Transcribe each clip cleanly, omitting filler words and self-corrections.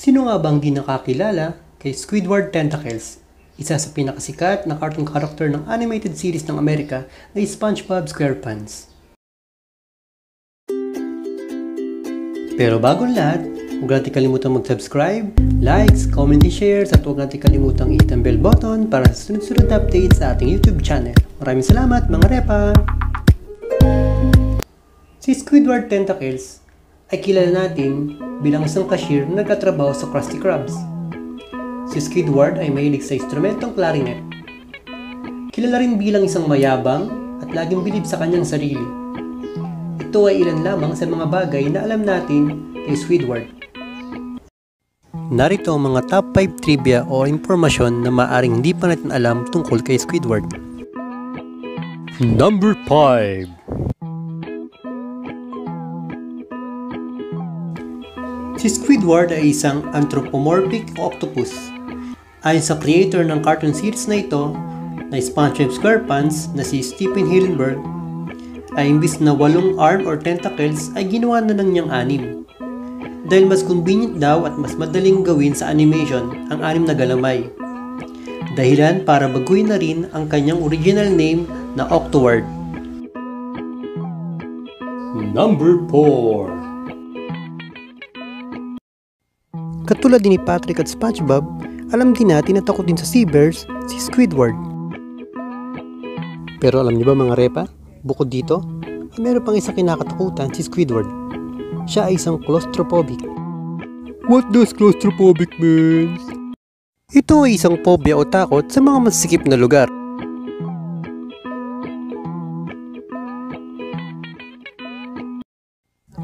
Sino nga bang di nakakilala kay Squidward Tentacles, isa sa pinakasikat na cartoon character ng animated series ng Amerika na SpongeBob SquarePants. Pero bago lahat, huwag natin kalimutang mag-subscribe, likes, comment, shares at huwag natin kalimutang i-hit ang bell button para sa sunod-sunod na updates sa ating YouTube channel. Maraming salamat mga repa! Si Squidward Tentacles ay kilala natin bilang isang cashier na nagkatrabaho sa Krusty Krabs. Si Squidward ay mahilig sa instrumentong clarinet. Kilala rin bilang isang mayabang at laging bilib sa kanyang sarili. Ito ay ilan lamang sa mga bagay na alam natin kay Squidward. Narito ang mga top 5 trivia o impormasyon na maaaring hindi pa natin alam tungkol kay Squidward. Number 5. Si Squidward ay isang anthropomorphic octopus. Ayon sa creator ng cartoon series na ito, na SpongeBob SquarePants na si Stephen Hillenburg, ay imbis na 8 arm or tentacles ay ginawa na ng niyang 6. Dahil mas convenient daw at mas madaling gawin sa animation ang 6 na galamay. Dahilan para baguhin na rin ang kanyang original name na Octoward. Number 4. Katulad din ni Patrick at SpongeBob, alam din natin na takot din sa sea bears si Squidward. Pero alam niyo ba mga repa, bukod dito, ay meron pang isang kinakatakutan si Squidward. Siya ay isang claustrophobic. What does claustrophobic mean? Ito ay isang phobia o takot sa mga masikip na lugar.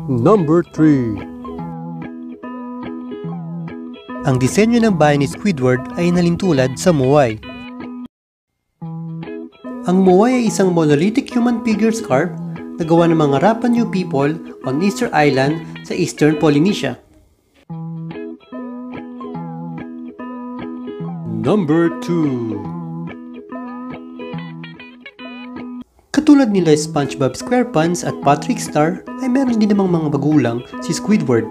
Number 3. Ang disenyo ng bahay ni Squidward ay nalintulad sa Moai. Ang Moai ay isang monolithic human figure carved na gawa ng mga Rapa Nui people on Easter Island sa Eastern Polynesia. Number 2. Katulad nila SpongeBob SquarePants at Patrick Star ay meron din namang mga magulang si Squidward.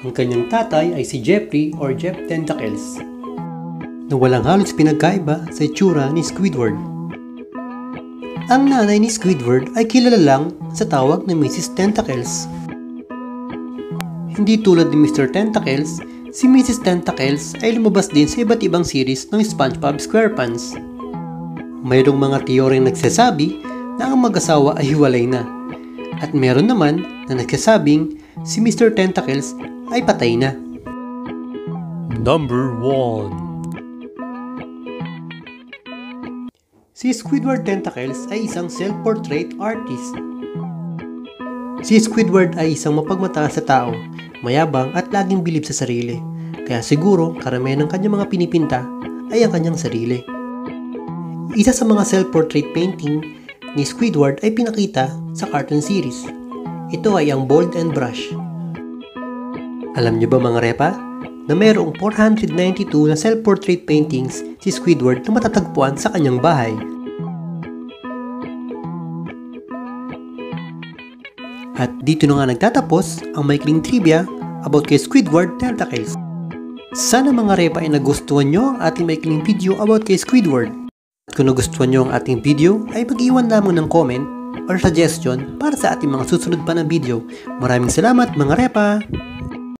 Ang kanyang tatay ay si Jeffrey or Jeff Tentacles, na walang halos pinagkaiba sa itsura ni Squidward. Ang nanay ni Squidward ay kilala lang sa tawag na Mrs. Tentacles. Hindi tulad ni Mr. Tentacles, si Mrs. Tentacles ay lumabas din sa iba't ibang series ng SpongeBob SquarePants. Mayroong mga teoryeng nagsasabi na ang mag-asawa ay hiwalay na, at meron naman na nagsasabing si Mr. Tentacles ay patay na. Number 1. Si Squidward Tentacles ay isang self-portrait artist. Si Squidward ay isang mapagmataas sa tao, mayabang at laging bilib sa sarili. Kaya siguro karamihan ng kanyang mga pinipinta ay ang kanyang sarili. Isa sa mga self-portrait painting ni Squidward ay pinakita sa cartoon series. Ito ay ang Bold and Brush. Alam niyo ba mga repa, na mayroong 492 na self-portrait paintings si Squidward na matatagpuan sa kanyang bahay. At dito na nga nagtatapos ang maikling trivia about kay Squidward Tentacles. Sana mga repa ay nagustuhan nyo ang ating maikling video about kay Squidward. At kung nagustuhan nyo ang ating video ay mag-iwan lamang ng comment or suggestion para sa ating mga susunod pa na video. Maraming salamat mga repa!